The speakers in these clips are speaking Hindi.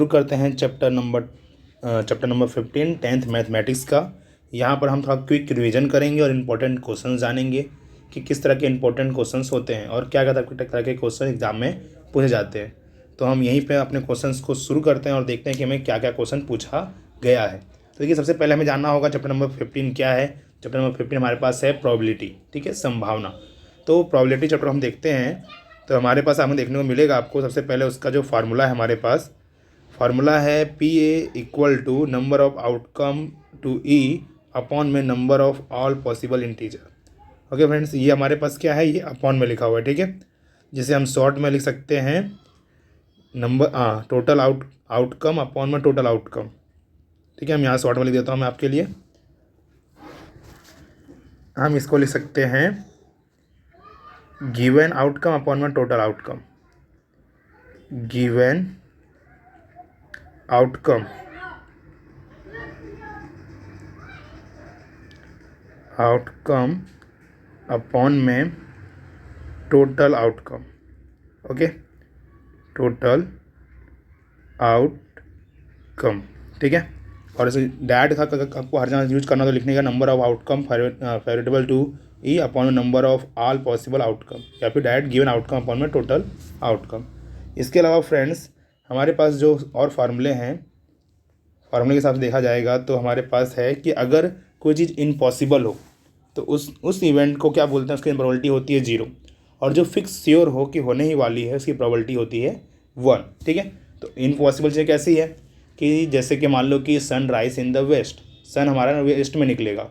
शुरू करते हैं चैप्टर नंबर 15 10th मैथमेटिक्स का। यहाँ पर हम थोड़ा क्विक रिवीजन करेंगे और इम्पोर्टेंट क्वेश्चन जानेंगे कि किस तरह के इम्पोर्टेंट क्वेश्चंस होते हैं और क्या क्या तरह के क्वेश्चन एग्जाम में पूछे जाते हैं। तो हम यहीं पे अपने क्वेश्चंस को शुरू करते हैं और देखते हैं कि हमें क्या क्या क्वेश्चन पूछा गया है। तो देखिए, सबसे पहले हमें जानना होगा चैप्टर नंबर 15 क्या है। चैप्टर नंबर 15 हमारे पास है प्रोबेबिलिटी, ठीक है, संभावना। तो प्रोबेबिलिटी चैप्टर हम देखते हैं तो हमारे पास हमें देखने को मिलेगा आपको सबसे पहले उसका जो फार्मूला है, हमारे पास फार्मूला है PA equal to number of outcome to E upon में number of all possible integer. Okay friends, ये हमारे पास क्या है, ये अपॉन में लिखा हुआ है, ठीक है, जिसे हम शॉर्ट में लिख सकते हैं नंबर टोटल आउटकम अपॉन में टोटल आउटकम। ठीक है, हम यहाँ शॉर्ट में लिख देता हूँ मैं आपके लिए। हम इसको लिख सकते हैं गिवन आउटकम अपॉन में total outcome. Given outcome upon में total outcome. Okay, total outcome, ठीक है। और इसे डैट का आपको हर जगह यूज करना तो लिखने का number of outcome favourable to E upon number of all possible outcome, या फिर डैट गिवन आउटकम अपॉन में टोटल आउटकम। इसके अलावा फ्रेंड्स हमारे पास जो और फार्मूले हैं, फार्मूले के हिसाब से देखा जाएगा तो हमारे पास है कि अगर कोई चीज़ इम्पॉसिबल हो तो उस इवेंट को क्या बोलते हैं, उसकी प्रोबेबिलिटी होती है 0, और जो फिक्स श्योर हो कि होने ही वाली है उसकी प्रोबेबिलिटी होती है 1, ठीक है। तो इम्पॉसिबल चीज़ कैसी है कि जैसे कि मान लो कि sun rise in the west, sun हमारा वेस्ट में निकलेगा,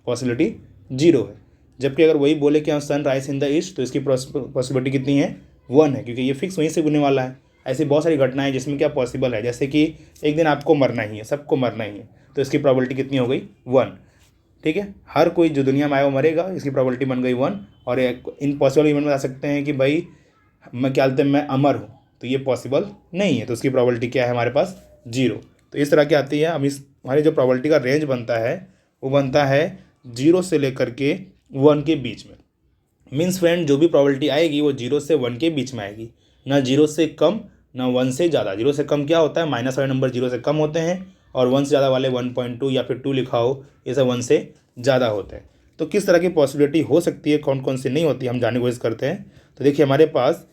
पॉसिबिलिटी 0 है। जबकि अगर वही बोले कि हम sun rise in the east तो इसकी पॉसिबिलिटी कितनी है, 1 है, क्योंकि ये फिक्स वहीं से होने वाला है। ऐसी बहुत सारी घटनाएं जिसमें क्या पॉसिबल है, जैसे कि एक दिन आपको मरना ही है, सबको मरना ही है, तो इसकी प्रोबेबिलिटी कितनी हो गई, 1, ठीक है। हर कोई जो दुनिया में आया वो मरेगा, इसकी प्रोबेबिलिटी बन गई 1। और इम्पॉसिबल इवेंट में आ सकते हैं कि भाई मैं क्या बोलते हैं, मैं अमर हूँ, तो ये पॉसिबल नहीं है, तो उसकी प्रोबेबिलिटी क्या है हमारे पास, 0। तो इस तरह की आती है। अब इस हमारी जो प्रोबेबिलिटी का रेंज बनता है वो बनता है 0 से लेकर के 1 के बीच में। मीन्स फ्रेंड, जो भी प्रोबेबिलिटी आएगी वो 0 से 1 के बीच में आएगी, ना 0 से कम ना 1 से ज़्यादा। 0 से कम क्या होता है, माइनस वाले नंबर 0 से कम होते हैं, और 1 से ज़्यादा वाले 1.2 या फिर 2 लिखा हो, ये सब 1 से ज़्यादा होते हैं। तो किस तरह की पॉसिबिलिटी हो सकती है, कौन कौन सी नहीं होती, हम जानने की कोशिश करते हैं। तो देखिए, हमारे पास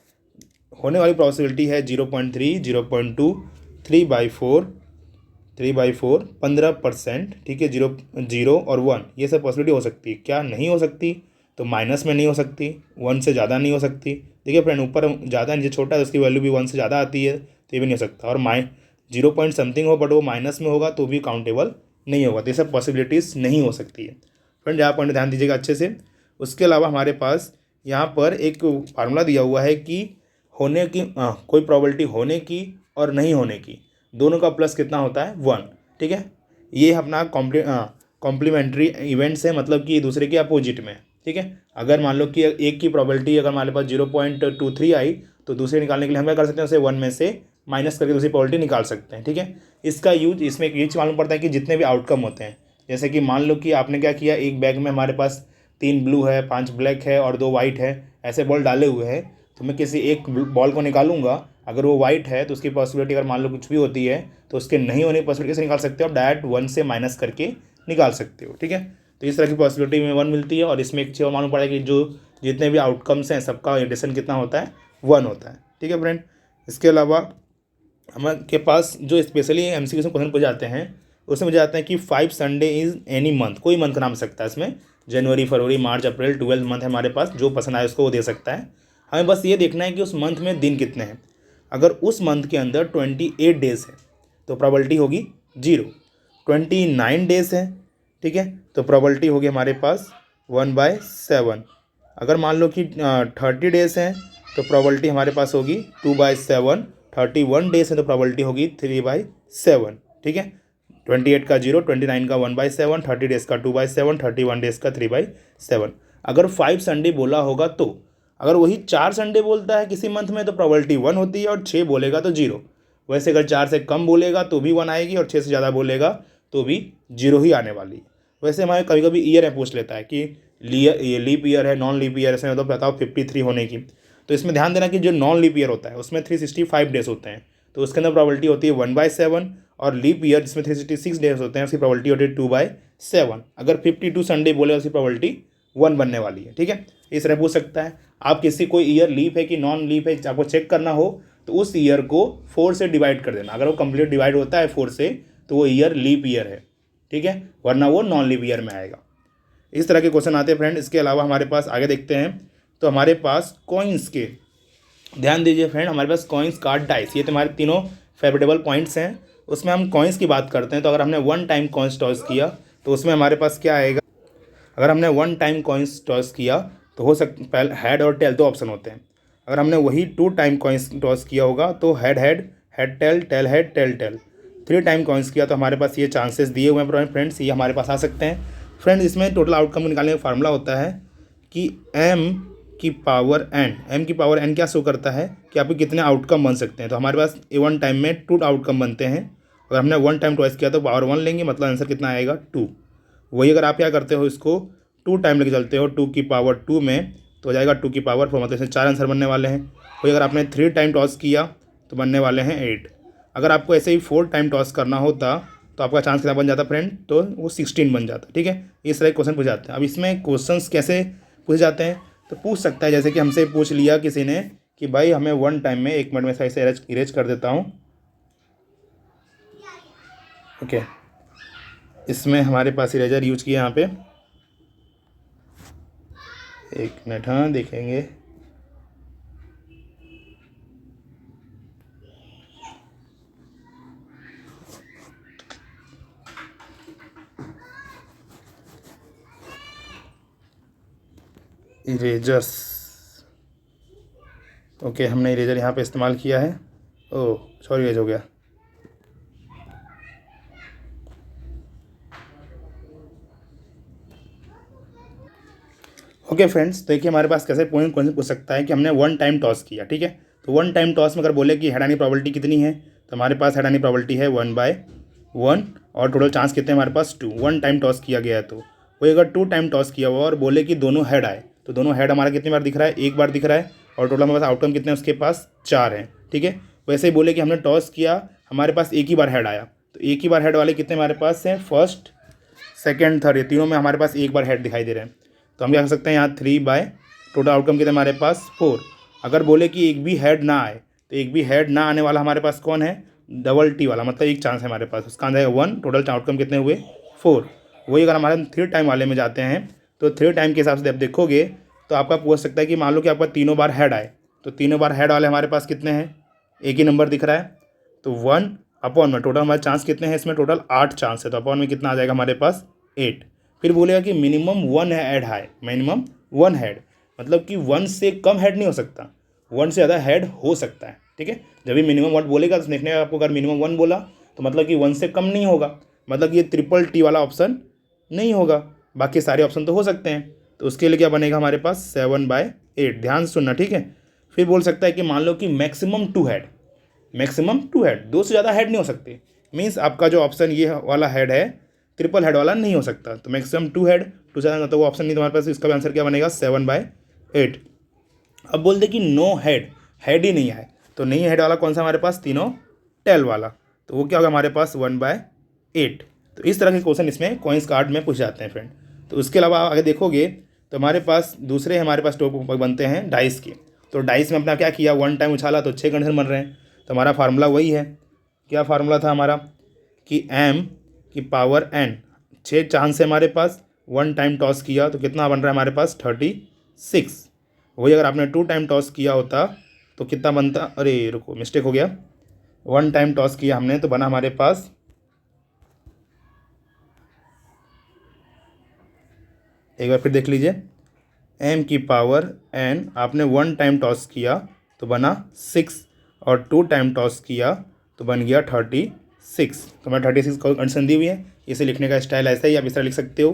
होने वाली पॉसिबिलिटी है 0.3, 0.2, 3/4, 15%, ठीक है। 0 और 1, ये सब पॉसिबिलिटी हो सकती है। क्या नहीं हो सकती, तो माइनस में नहीं हो सकती, 1 से ज़्यादा नहीं हो सकती। देखिए फ्रेंड, ऊपर ज़्यादा नीचे छोटा है, उसकी वैल्यू भी 1 से ज़्यादा आती है, तो ये भी नहीं हो सकता। और 0 पॉइंट समथिंग हो बट वो माइनस में होगा तो भी काउंटेबल नहीं होगा। तो ये सब पॉसिबिलिटीज़ नहीं हो सकती है फ्रेंड, यहाँ पॉइंट ध्यान दीजिएगा अच्छे से। उसके अलावा हमारे पास यहाँ पर एक फार्मूला दिया हुआ है कि होने की कोई प्रोबेबिलिटी होने की और नहीं होने की, दोनों का प्लस कितना होता है, 1, ठीक है। ये अपना कॉम्प्लीमेंट्री इवेंट्स है, मतलब कि दूसरे के अपोजिट में, ठीक है। अगर मान लो कि एक की प्रोबेबिलिटी अगर हमारे पास 0.23 आई तो दूसरे निकालने के लिए हम क्या कर सकते हैं, उसे 1 में से माइनस करके दूसरी प्रोबेबिलिटी निकाल सकते हैं, ठीक है। इसका यूज इसमें एक चीज़ मालूम पड़ता है कि जितने भी आउटकम होते हैं, जैसे कि मान लो कि आपने क्या किया, एक बैग में हमारे पास 3 ब्लू है, 5 ब्लैक है और 2 वाइट है, ऐसे बॉल डाले हुए हैं। तो मैं किसी एक बॉल को निकालूंगा, अगर वो वाइट है तो उसकी पॉसिबिलिटी अगर मान लो कुछ भी होती है तो उसके नहीं होने की पॉसिबिलिटी से निकाल सकते हो, आप डायरेक्ट 1 से माइनस करके निकाल सकते हो, ठीक है। तो इस तरह की पॉसिबिलिटी में 1 मिलती है। और इसमें एक चीज़ और मालूम पड़ा कि जो जितने भी आउटकम्स हैं सबका एडिशन कितना होता है, 1 होता है, ठीक है फ्रेंड। इसके अलावा हमारे पास जो स्पेशली MCQ में क्वेश्चन पूछे जाते हैं उसमें मुझे आते हैं कि 5 संडे इज़ एनी मंथ, कोई मंथ का नाम सकता है इसमें, जनवरी, फरवरी, मार्च, अप्रैल, 12 मंथ है हमारे पास, जो पसंद आए उसको वो दे सकता है। हमें बस ये देखना है कि उस मंथ में दिन कितने हैं। अगर उस मंथ के अंदर 28 डेज़ है तो प्रोबेबिलिटी होगी 0। 29 डेज़ है, ठीक है, तो प्रोबेबिलिटी होगी हमारे पास 1/7। अगर मान लो कि 30 डेज़ हैं तो प्रोबेबिलिटी हमारे पास होगी 2/7। 31 डेज़ है तो प्रोबेबिलिटी होगी 3/7, ठीक है। 28 का 0, 29 का 1/7, 30 डेज़ का 2/7, 31 डेज़ का 3/7। अगर 5 संडे बोला होगा तो अगर वही 4 संडे बोलता है किसी मंथ में तो प्रोबेबिलिटी 1 होती है, और 6 बोलेगा तो 0। वैसे अगर 4 से कम बोलेगा तो भी 1 आएगी, और 6 से ज़्यादा बोलेगा तो भी 0 ही आने वाली है। वैसे हमारे कभी कभी ईयर है पूछ लेता है कि ये लीप ईयर है, नॉन लीप ईयर है, तो बताओ 53 होने की। तो इसमें ध्यान देना कि जो नॉन लीप ईयर होता है उसमें 365 डेज होते हैं, तो उसके अंदर प्रॉबिलिटी होती है 1/7, और लीप ईयर जिसमें 366 डेज होते हैं उसकी प्रॉबिलिटी होती है 2/7। अगर 52 संडे बोले उसकी प्रॉबिलिटी 1 बनने वाली है। ठीक है, इस तरह पूछ सकता है। आप किसी कोई ईयर लीप है कि नॉन लीप है आपको चेक करना हो तो उस ईयर को 4 से डिवाइड कर देना। अगर वो कंप्लीट डिवाइड होता है 4 से तो वो ईयर लीप ईयर है। ठीक है, वरना वो नॉन लीप ईयर में आएगा। इस तरह के क्वेश्चन आते हैं फ्रेंड। इसके अलावा हमारे पास आगे देखते हैं तो हमारे पास कॉइन्स के, ध्यान दीजिए फ्रेंड, हमारे पास कॉइन्स, कार्ड, डाइस, ये तुम्हारे तीनों फेवरेबल पॉइंट्स हैं। उसमें हम कॉइन्स की बात करते हैं तो अगर हमने 1 टाइम कॉइन्स टॉस किया तो उसमें हमारे पास क्या आएगा। अगर हमने 1 टाइम कॉइन्स टॉस किया तो हो सकता पहले हेड और टेल 2 ऑप्शन होते हैं। अगर हमने वही 2 टाइम कॉइन्स टॉस किया होगा तो head head, head tail, tail head, tail tail. 3 time coins किया तो हमारे पास ये चांसेस दिए हुए हैं फ्रेंड्स, ये हमारे पास आ सकते हैं। फ्रेंड इसमें टोटल आउटकम निकालने का फार्मूला होता है कि m की पावर n क्या शो करता है कि आपके कितने आउटकम बन सकते हैं। तो हमारे पास 1 टाइम में 2 आउटकम बनते हैं। अगर हमने 1 टाइम टॉइस किया तो पावर 1 लेंगे, मतलब आंसर कितना आएगा 2। वही अगर आप क्या करते हो इसको 2 टाइम लेके चलते हो 2 की पावर 2 में तो हो जाएगा 2 की पावर 4, मतलब इसमें 4 आंसर बनने वाले हैं। वही अगर आपने 3 टाइम टॉस किया तो बनने वाले हैं 8। अगर आपको ऐसे ही 4 टाइम टॉस करना होता तो आपका चांस कितना बन जाता फ्रेंड, तो वो 16 बन जाता। ठीक है, इस तरह क्वेश्चन पूछ जाते हैं। अब इसमें क्वेश्चंस कैसे पूछ जाते हैं तो पूछ सकता है जैसे कि हमसे पूछ लिया किसी ने कि भाई हमें 1 टाइम में, 1 मिनट में ऐसे इरेज कर देता हूँ। ओके, इसमें हमारे पास इरेजर यूज किया यहाँ पे, 1 मिनट, हाँ देखेंगे। इरेजर्स, ओके, हमने इरेजर यहाँ पे इस्तेमाल किया है। ओह सॉरी, इरेज हो गया। ओके फ्रेंड्स, देखिए हमारे पास कैसे पॉइंट कौन से पूछ सकता है कि हमने 1 टाइम टॉस किया। ठीक है, तो 1 टाइम टॉस में अगर बोले कि हेड आने की प्रॉबिलिटी कितनी है तो हमारे पास हेड आने की प्रॉबिलिटी है 1/1, और टोटल चांस कितने हैं हमारे पास 2। 1 टाइम टॉस किया गया है तो वही अगर 2 टाइम टॉस किया हुआ और बोले कि दोनों हेड आए तो दोनों हेड हमारा कितनी बार दिख रहा है, 1 बार दिख रहा है, और टोटल हमारे पास आउटकम कितने हैं उसके पास 4 हैं। ठीक है, वैसे ही बोले कि हमने टॉस किया, हमारे पास एक ही बार हेड आया, तो एक ही बार हेड वाले कितने हमारे पास हैं, फर्स्ट, सेकेंड, थर्ड, ये तीनों में हमारे पास एक बार हेड दिखाई दे रहे हैं। तो हम क्या कर सकते हैं यहाँ 3 टोटल आउटकम कितने हमारे पास 4। अगर बोले कि एक भी हेड ना आए तो एक भी हेड ना आने वाला हमारे पास कौन है, डबल टी वाला, मतलब एक चांस है हमारे पास, उसका आंसर है 1। टोटल आउटकम कितने हुए 4। वही अगर हमारे 3 टाइम वाले में जाते हैं तो 3 टाइम के हिसाब से आप देखोगे तो आपका पूछ सकता है कि मान लो कि आपका तीनों बार हेड आए तो तीनों बार हेड वाले हमारे पास कितने हैं, एक ही नंबर दिख रहा है, तो 1 अपॉन में टोटल हमारे चांस कितने हैं, इसमें टोटल 8 चांस है, तो अपॉन में कितना आ जाएगा हमारे पास 8। फिर बोलेगा कि मिनिमम 1 हेड है, मिनिमम 1 हेड, मतलब कि 1 से कम हेड नहीं हो सकता, 1 से ज़्यादा हेड हो सकता है। ठीक है, जब भी मिनिमम 1 बोलेगा तो देखने का आपको, अगर मिनिमम 1 बोला तो मतलब कि 1 से कम नहीं होगा, मतलब ये ट्रिपल टी वाला ऑप्शन नहीं होगा, बाकी सारे ऑप्शन तो हो सकते हैं। तो उसके लिए क्या बनेगा हमारे पास 7/8, ध्यान से सुनना। ठीक है, फिर बोल सकता है कि मान लो कि मैक्सिमम 2 हेड, मैक्सिमम 2 हेड, 2 से ज़्यादा हेड नहीं हो सकते, मीन्स आपका जो ऑप्शन ये वाला हेड है ट्रिपल हेड वाला नहीं हो सकता, तो मैक्सिमम 2 हेड, 2 से ज़्यादा तो वो ऑप्शन नहीं तुम्हारे पास, इसका भी आंसर क्या बनेगा 7/8। अब बोल दे कि नो हेड, हेड ही नहीं है, तो नहीं हेड वाला कौन सा हमारे पास, तीनों टेल वाला, तो वो क्या होगा हमारे पास 1/8। तो इस तरह के क्वेश्चन इसमें कॉइन्स कार्ड में पूछ जाते हैं फ्रेंड। तो उसके अलावा आगे देखोगे तो हमारे पास दूसरे हमारे पास टॉपिक बनते हैं डाइस के। तो डाइस में अपना क्या किया, 1 टाइम उछाला तो 6 कंडीशन बन रहे हैं। तो हमारा फार्मूला वही है, क्या फार्मूला था हमारा कि m की पावर n, 6 चांस है हमारे पास, 1 टाइम टॉस किया तो कितना बन रहा है हमारे पास 36। वही अगर आपने 2 टाइम टॉस किया होता तो कितना बनता, अरे रुको मिस्टेक हो गया, 1 टाइम टॉस किया हमने तो बना हमारे पास, एक बार फिर देख लीजिए, m की पावर n, आपने 1 टाइम टॉस किया तो बना 6, और 2 टाइम टॉस किया तो बन गया 36। तो मैं 36 को कंडीशन दी हुई है, इसे लिखने का स्टाइल ऐसा ही, आप इस तरह लिख सकते हो।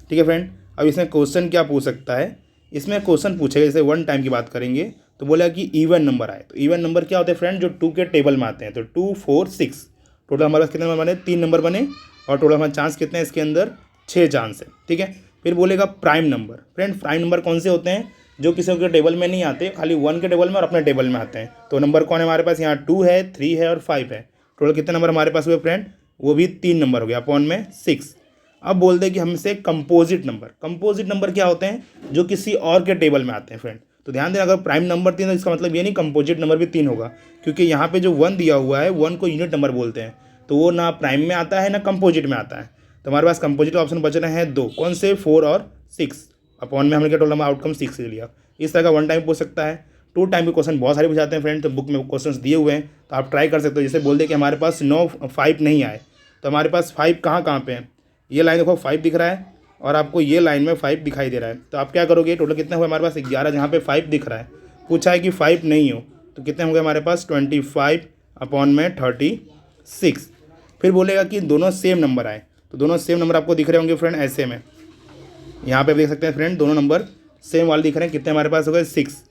ठीक है फ्रेंड, अब इसमें क्वेश्चन क्या पूछ सकता है, इसमें क्वेश्चन पूछेगा, जैसे 1 टाइम की बात करेंगे तो बोला कि इवन नंबर आए, तो इवन नंबर क्या होते हैं फ्रेंड, जो 2 के टेबल में आते हैं, तो 2, 4, 6, टोटल हमारे पास कितने नंबर बने, 3 नंबर बने, और टोटल हमारे चांस कितने हैं इसके अंदर, 6 चांस है। ठीक है, फिर बोलेगा prime number, friend prime number कौन से होते हैं, जो किसी के टेबल में नहीं आते, खाली 1 के टेबल में और अपने टेबल में आते हैं। तो नंबर कौन है हमारे पास, यहाँ 2 है, 3 है और 5 है। टोटल कितने नंबर हमारे पास हुए फ्रेंड, वो भी 3 नंबर हो गया, अपॉन में 6। अब बोलते हैं कि हमसे कंपोजिट नंबर, कंपोजिट नंबर क्या होते हैं, जो किसी और के टेबल में आते हैं फ्रेंड। तो ध्यान देना, अगर प्राइम नंबर 3 तो इसका मतलब ये नहीं कंपोजिट नंबर भी 3 होगा, क्योंकि यहाँ पे जो 1 दिया हुआ है, 1 को यूनिट नंबर बोलते हैं, तो वो ना प्राइम में आता है ना कंपोजिट में आता है। तो हमारे पास कंपोजिट ऑप्शन बच रहे हैं 2, कौन से, 4 और 6। अपॉन में हमने क्या टोटल नंबर आउटकम 6 ले लिया। इस तरह का 1 टाइम पूछ सकता है। 2 टाइम के क्वेश्चन बहुत सारे पूछाते हैं फ्रेंड, तो बुक में क्वेश्चन दिए हुए हैं, तो आप ट्राई कर सकते हो। जैसे बोल दे कि हमारे पास 5 नहीं आए, तो हमारे पास 5 कहाँ कहाँ पे हैं, ये लाइन देखो 5 दिख रहा है और आपको ये लाइन में 5 दिखाई दे रहा है। तो आप क्या करोगे, टोटल कितना हुआ हमारे पास 11, जहाँ पे 5 दिख रहा है। पूछा है कि 5 नहीं हो, तो कितने होंगे हमारे पास 25 अपॉन में 36। फिर बोलेगा कि दोनों सेम नंबर आए, तो दोनों सेम नंबर आपको दिख रहे होंगे फ्रेंड ऐसे में। यहाँ पे देख सकते हैं फ्रेंड, दोनों नंबर सेम वाले दिख रहे हैं। कितने हमारे पास हो गए 6,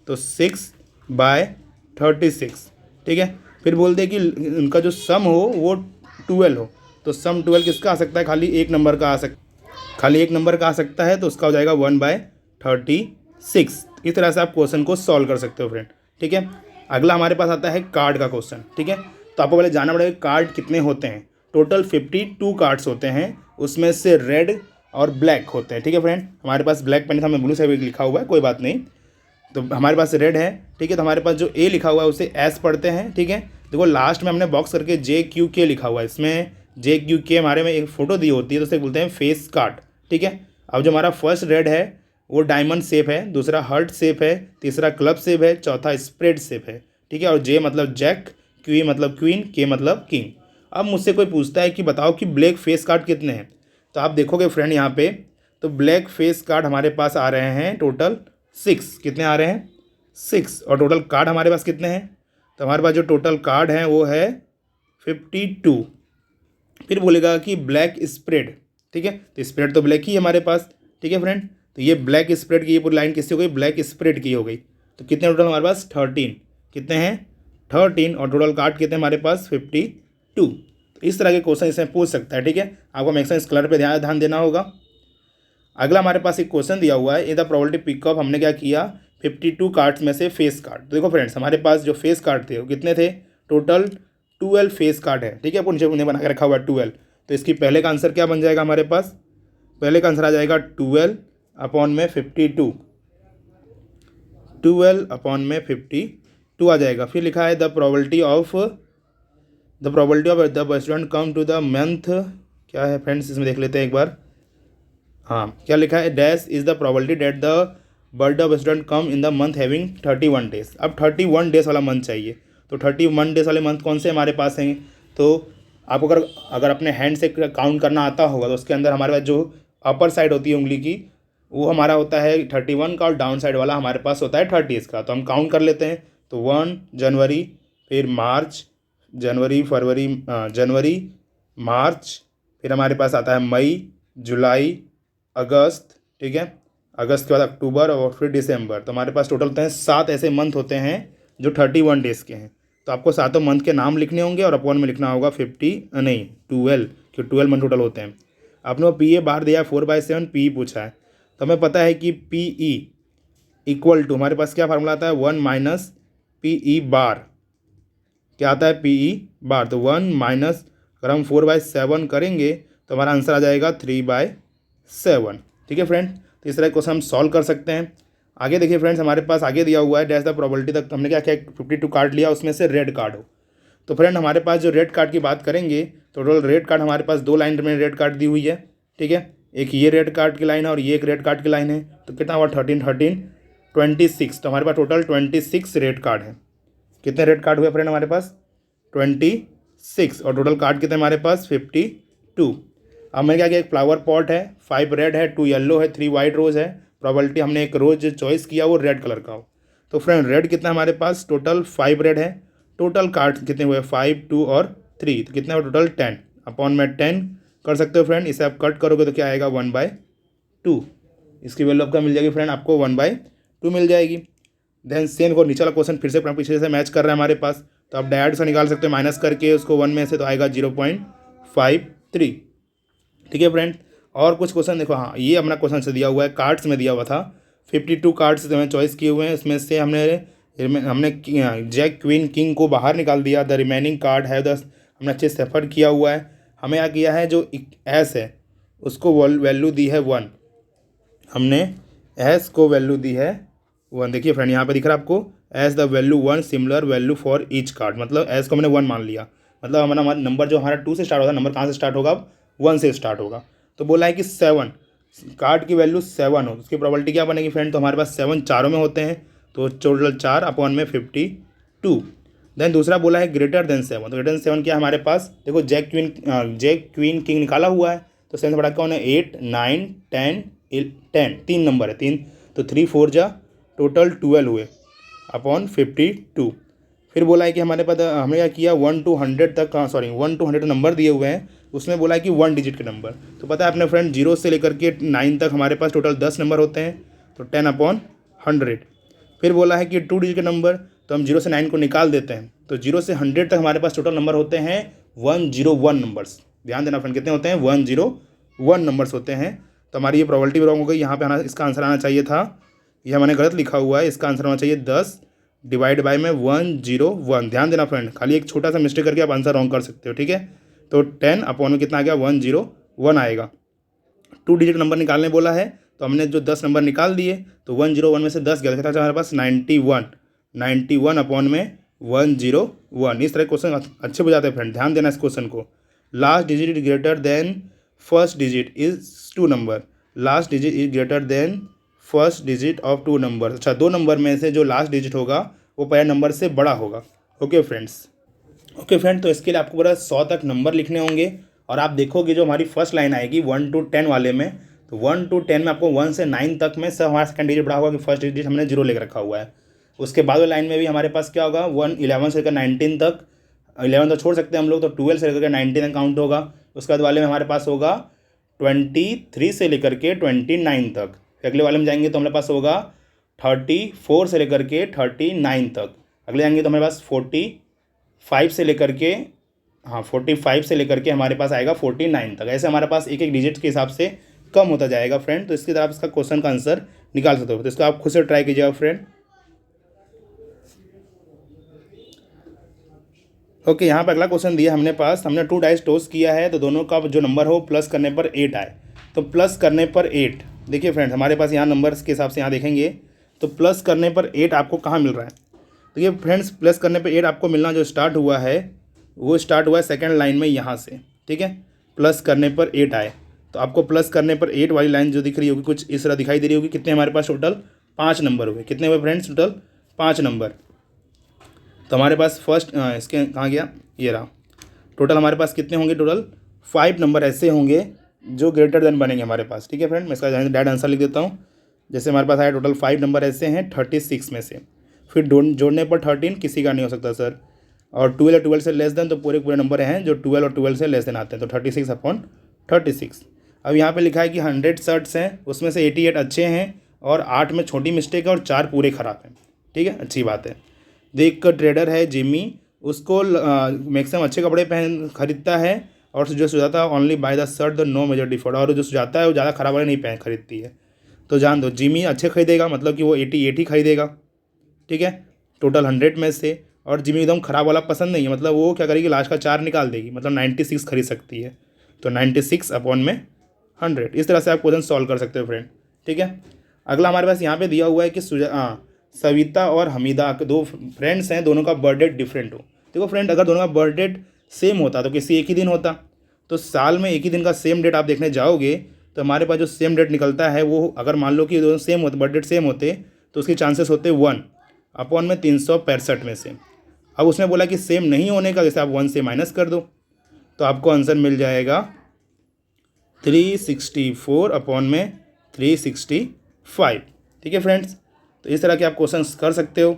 तो 6/36, ठीक है। फिर बोलते हैं कि उनका जो सम हो वो 12 हो, तो सम 12 किसका आ सकता है, खाली एक नंबर का आ सकता है, तो उसका हो जाएगा 1/36। इस तरह से आप क्वेश्चन को सॉल्व कर सकते हो फ्रेंड, ठीक है। अगला हमारे पास आता है कार्ड का क्वेश्चन, ठीक है। तो आपको पहले जानना पड़ेगा कार्ड कितने होते हैं। टोटल 52 कार्ड्स होते हैं, उसमें से रेड और ब्लैक होते हैं, ठीक है फ्रेंड। हमारे पास ब्लैक पेन था, हमें ब्लू से लिखा हुआ है, कोई बात नहीं। तो हमारे पास रेड है, ठीक है। तो हमारे पास जो ए लिखा हुआ है उसे एस पढ़ते हैं, ठीक है। देखो लास्ट में हमने बॉक्स करके JQK लिखा हुआ है, इसमें JQK हमारे में एक फ़ोटो दी होती है, तो उसे बोलते हैं फेस कार्ड, ठीक है। अब जो हमारा फर्स्ट रेड है वो डायमंड शेप है, दूसरा हार्ट शेप है, तीसरा क्लब शेप है, चौथा स्प्रेड शेप है, ठीक है। और जे मतलब जैक, क्यू मतलब क्वीन, के मतलब किंग। अब मुझसे कोई पूछता है कि बताओ कि ब्लैक फेस कार्ड कितने हैं, तो आप देखोगे फ्रेंड यहाँ पे, तो ब्लैक फेस कार्ड हमारे पास आ रहे हैं टोटल 6। कितने आ रहे हैं 6। और टोटल कार्ड हमारे पास कितने हैं, तो हमारे पास जो टोटल कार्ड हैं वो है 52। फिर बोलेगा कि ब्लैक स्प्रेड, ठीक है। तो स्प्रेड तो ब्लैक ही है हमारे पास, ठीक है फ्रेंड। तो ये ब्लैक स्प्रेड की ये पूरी लाइन किससे हो गई, ब्लैक स्प्रेड की हो गई। तो कितने टोटल हमारे पास 13, कितने हैं 13। और टोटल कार्ड कितने हमारे पास 52। तो इस तरह के क्वेश्चन इसमें पूछ सकता है, ठीक है। आपको मैक्सिमम इस कलर पर ध्यान देना होगा। अगला हमारे पास एक क्वेश्चन दिया हुआ है, इन द प्रोबेबिलिटी पिकअप, हमने क्या किया 52 कार्ड्स में से फेस कार्ड। तो देखो फ्रेंड्स, हमारे पास जो फेस कार्ड थे वो कितने थे, टोटल 12 फेस कार्ड है, ठीक है। आपको नीचे उन्हें बना के रखा हुआ है 12। तो इसकी पहले का आंसर क्या बन जाएगा हमारे पास, पहले का आंसर आ जाएगा 12 अपॉन में 52, 12 अपॉन में 52 आ जाएगा। फिर लिखा है the probability of the student come to the month, क्या है फ्रेंड्स इसमें देख लेते हैं एक बार। हाँ, क्या लिखा है, dash is the probability that the birthday of student come in the month having 31 days. अब 31 डेज वाला मंथ चाहिए, तो 31 डेज वाले मंथ कौन से हमारे पास हैं। तो आपको अगर अपने हैंड से काउंट करना आता होगा, तो उसके अंदर हमारे पास जो अपर साइड होती है उंगली की, वो हमारा होता है 31 का, और डाउन साइड वाला हमारे पास होता है 30 का। तो हम काउंट कर लेते हैं। तो 1 जनवरी, फिर मार्च, जनवरी मार्च, फिर हमारे पास आता है मई, जुलाई, अगस्त, ठीक है। अगस्त के बाद अक्टूबर और फिर दिसंबर। तो हमारे पास टोटल होते हैं 7 ऐसे मंथ होते हैं जो 31 डेज़ के हैं। तो आपको सातों मंथ के नाम लिखने होंगे और अपॉन में लिखना होगा 12, क्योंकि 12 मंथ टोटल होते हैं। आपने वो PA बार दिया 4/7 PE पूछा है, तो हमें पता है कि PE इक्वल टू, हमारे पास क्या फार्मूला आता है 1 - PE बार। क्या आता है PE बार, तो 1 अगर हम 4/7 करेंगे तो हमारा आंसर आ जाएगा 3/7, ठीक है फ्रेंड। तो इस तरह के क्वेश्चन हम सॉल्व कर सकते हैं। आगे देखिए फ्रेंड्स, हमारे पास आगे दिया हुआ है डैश द प्रोबेबिलिटी तक, हमने क्या किया 52 कार्ड लिया, उसमें से रेड कार्ड हो। तो फ्रेंड हमारे पास जो रेड कार्ड की बात करेंगे, तो टोटल रेड कार्ड हमारे पास 2 लाइन में रेड कार्ड दी हुई है, ठीक है। एक ये रेड कार्ड की लाइन है और ये एक रेड कार्ड की लाइन है। तो कितना हुआ 13, 26। तो हमारे पास टोटल 26 रेड कार्ड है। कितने रेड कार्ड हुए फ्रेंड हमारे पास 26, और टोटल कार्ड कितने हमारे पास 52। अब मैंने क्या किया, एक फ्लावर पॉट है, 5 रेड है, 2 येलो है, 3 वाइट रोज़ है। प्रोबेबिलिटी हमने एक रोज चॉइस किया वो रेड कलर का हो। तो फ्रेंड रेड कितना हमारे पास टोटल 5 रेड है। टोटल कार्ड कितने हुए 5, 2 और 3, तो कितना हुआ टोटल 10 अपॉन में 10 कर सकते हो फ्रेंड। इसे आप कट करोगे तो क्या आएगा 1/2। इसकी वैल्यू आपका मिल जाएगी फ्रेंड, आपको 1/2 मिल जाएगी। देन सेम को नीचे वाला क्वेश्चन फिर से पीछे से मैच कर रहा है हमारे पास, तो आप डायरेक्ट से निकाल सकते हो माइनस करके उसको 1 में से, तो आएगा 0.53, ठीक है फ्रेंड। और कुछ क्वेश्चन देखो, हाँ ये अपना क्वेश्चन से दिया हुआ है, कार्ड्स में दिया हुआ था 52 कार्ड्स हमें चॉइस किए हुए हैं, उसमें से हमने जैक क्वीन किंग को बाहर निकाल दिया। द रिमेनिंग कार्ड है द, हमने अच्छे से सफ़र किया हुआ है। हमें क्या किया है, जो एस है उसको वैल्यू दी है 1, हमने एस को वैल्यू दी है 1। देखिए फ्रेंड यहाँ पे दिख रहा है आपको, S the value 1 similar value for each card, मतलब एस को मैंने 1 मान लिया, मतलब हमारा नंबर जो हमारा 2 से स्टार्ट होगा, नंबर कहाँ से स्टार्ट होगा, अब 1 से स्टार्ट होगा। तो बोला है कि 7 कार्ड की वैल्यू 7 हो, उसकी प्रोबेबिलिटी क्या बनेगी फ्रेंड, तो हमारे पास 7 चारों में होते हैं, तो टोटल 4 अपॉन में 52। देन दूसरा बोला है ग्रेटर देन 7, तो ग्रेटर देन 7 क्या है हमारे पास, देखो जैक क्वीन किंग निकाला हुआ है, तो 7 से बड़ा कौन है, 8 9 10 10, 3 नंबर है, 3, तो 3 4 जा टोटल 12 हुए अपॉन 52। फिर बोला है कि हमारे पास हमने क्या किया, 1 to 100 तक, सॉरी 1 to 100 नंबर दिए हुए हैं, उसमें बोला है कि 1 डिजिट के नंबर, तो पता है अपने फ्रेंड 0 से लेकर के 9 तक हमारे पास टोटल 10 नंबर होते हैं, तो 10 अपॉन 100। फिर बोला है कि 2 डिजिट के नंबर, तो हम 0 से 9 को निकाल देते हैं, तो 0 से 100 तक हमारे पास टोटल नंबर होते हैं 101 नंबर्स। ध्यान देना फ्रेंड, कितने होते हैं, 101 नंबर्स होते हैं। तो हमारी ये प्रोबेबिलिटी रॉन्ग हो गई, यहाँ पे इसका आंसर आना चाहिए था, ये मैंने गलत लिखा हुआ है, इसका आंसर होना चाहिए 10 डिवाइड बाय में 101। ध्यान देना फ्रेंड, खाली एक छोटा सा मिस्टेक करके आप आंसर रॉन्ग कर सकते हो, ठीक है। तो 10 अपॉन में कितना आ गया, 101 आएगा। 2 डिजिट नंबर निकालने बोला है, तो हमने जो 10 नंबर निकाल दिए, तो 101 में से 10 गया, कितना हमारे पास 91 अपॉन में 101। इस तरह क्वेश्चन अच्छे बुझाते हैं फ्रेंड, ध्यान देना इस क्वेश्चन को। Last digit is greater than first digit is 2 number, last digit is greater than first digit of 2 number. अच्छा, 2 नंबर में से जो लास्ट डिजिट होगा वो पहले नंबर से बड़ा होगा। ओके फ्रेंड, तो इसके लिए आपको पूरा 100 तक नंबर लिखने होंगे, और आप देखोगे जो हमारी फर्स्ट लाइन आएगी 1 to 10 वाले में, तो 1 to 10 में आपको 1 से 9 तक में सब हमारा सेकंड डिजिट बड़ा होगा, कि फर्स्ट डिजिट हमने 0 लेकर रखा हुआ है। उसके बाद वाली लाइन में भी हमारे पास क्या होगा, 11 से लेकर 19 तक, 11 तो छोड़ सकते हैं हम लोग, तो 12 से लेकर 19 तक काउंट होगा। उसके बाद वाले में हमारे पास होगा 23 से लेकर के 29 तक। अगले वाले में जाएंगे तो हमारे पास होगा 34 से लेकर के 39 तक। अगले जाएंगे तो हमारे पास 45 से लेकर के 45 से लेकर के हमारे पास आएगा 49 तक। ऐसे हमारे पास एक एक डिजिट के हिसाब से कम होता जाएगा फ्रेंड। तो इसके तरह आप इसका क्वेश्चन का आंसर निकाल सकते हो, तो इसको आप खुद से ट्राई कीजिएगा फ्रेंड। ओके, यहाँ पर अगला क्वेश्चन दिया हमने पास, हमने 2 डाइस टॉस किया है, तो दोनों का जो नंबर हो प्लस करने पर 8 आए। तो प्लस करने पर 8, देखिए फ्रेंड्स हमारे पास यहाँ नंबर्स के हिसाब से यहाँ देखेंगे तो प्लस करने पर 8 आपको कहाँ मिल रहा है। तो ये फ्रेंड्स प्लस करने पर 8 आपको मिलना जो स्टार्ट हुआ है वो स्टार्ट हुआ है सेकंड लाइन में यहाँ से, ठीक है। प्लस करने पर 8 आए, तो आपको प्लस करने पर 8 वाली लाइन जो दिख रही होगी कुछ इस तरह दिखाई दे रही होगी। कितने हमारे पास टोटल 5 नंबर हुए, कितने हुए फ्रेंड्स टोटल 5 नंबर। तो हमारे पास फर्स्ट इसके कहाँ गया, ये रहा। टोटल हमारे पास कितने होंगे, टोटल 5 नंबर ऐसे होंगे जो ग्रेटर देन बनेंगे हमारे पास, ठीक है फ्रेंड। मैं इसका डायरेक्ट आंसर लिख देता हूँ। जैसे हमारे पास आया टोटल 5 नंबर ऐसे हैं 36 में से, फिर जोड़ने पर 13 किसी का नहीं हो सकता सर, और 12 और 12 से लेस देन, तो पूरे नंबर हैं जो 12 और 12 से लेस देन आते हैं, तो 36 अपॉन 36। अब यहाँ पे लिखा है कि 100 शर्ट्स हैं, उसमें से 88 अच्छे हैं और 8 में छोटी मिस्टेक है और 4 पूरे ख़राब हैं, ठीक है, अच्छी बात है। एक ट्रेडर है जिमी, उसको मैक्सिमम अच्छे कपड़े खरीदता है, और जो सुजाता है only buy the shirt the no major default, और जो सुजाता है वो ज़्यादा ख़राब वाले नहीं खरीदती है। तो जान दो जिमी अच्छे खरीदेगा, मतलब कि वो 88 ही खरीदेगा, ठीक है, टोटल 100 में से। और जिमी एकदम ख़राब वाला पसंद नहीं है, मतलब वो क्या करेगी लास्ट का 4 निकाल देगी, मतलब 96 खरीद सकती है। तो 96 अपॉन में 100, इस तरह से आप क्वेश्चन सॉल्व कर सकते हो फ्रेंड, ठीक है। अगला हमारे पास यहाँ पे दिया हुआ है कि सविता और हमीदा 2 फ्रेंड्स हैं, दोनों का बर्थ डेट डिफरेंट हो। देखो फ्रेंड, अगर दोनों का बर्थ डेट सेम होता तो किसी एक ही दिन होता, तो साल में एक ही दिन का सेम डेट आप देखने जाओगे तो हमारे पास जो सेम डेट निकलता है वो, अगर मान लो कि दोनों सेम होते, बर्थ डेट सेम होते, तो उसके चांसेस होते 1 अपॉन में 365 में से। अब उसने बोला कि सेम नहीं होने का, जैसे आप 1 से माइनस कर दो तो आपको आंसर मिल जाएगा 364 अपॉन में 365, ठीक है फ्रेंड्स। तो इस तरह के आप क्वेश्चन कर सकते हो।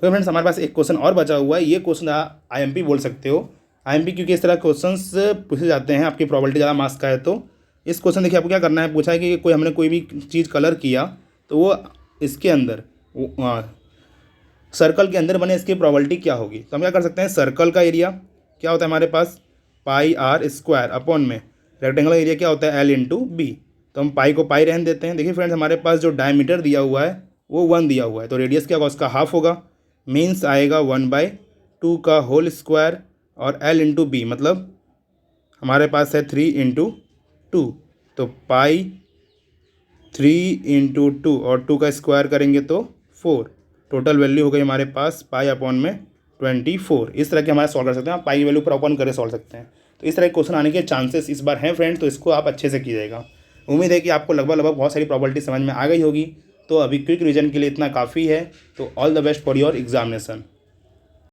तो फ्रेंड्स हमारे पास एक क्वेश्चन और बचा हुआ है, ये क्वेश्चन IMP बोल सकते हो, IMP क्योंकि इस तरह क्वेश्चंस पूछे जाते हैं, आपकी प्रॉबिलिटी ज़्यादा मार्क्स का है। तो इस क्वेश्चन देखिए आपको क्या करना है, पूछा है कि हमने कोई भी चीज़ कलर किया तो वो इसके अंदर सर्कल के अंदर बने, इसकी प्रॉबिलिटी क्या होगी। तो हम क्या कर सकते हैं, सर्कल का एरिया क्या होता है हमारे पास πr² अपॉन में रेक्टेंगल एरिया क्या होता है L × B। तो हम पाई को पाई रहने देते हैं। देखिए फ्रेंड्स, हमारे पास जो डायमीटर दिया हुआ है वो 1 दिया हुआ है, तो रेडियस क्या होगा, उसका हाफ होगा, मीन्स आएगा 1/2 का होल स्क्वायर, और L इंटू बी मतलब हमारे पास है 3/2, तो पाई 3/2 और 2 का स्क्वायर करेंगे तो 4। टोटल वैल्यू हो गई हमारे पास पाई/24। इस तरह के हमारे सॉल्व कर सकते हैं, आप पाई की वैल्यू पर ओपन करके सॉल्व सकते हैं। तो इस तरह के क्वेश्चन आने के चांसेस इस बार हैं फ्रेंड्स, तो इसको आप अच्छे से कीजिएगा। उम्मीद है कि आपको लगभग बहुत सारी प्रॉपर्टी समझ में आ गई होगी। तो अभी क्विक रिवीजन के लिए इतना काफ़ी है। तो all the best for your examination.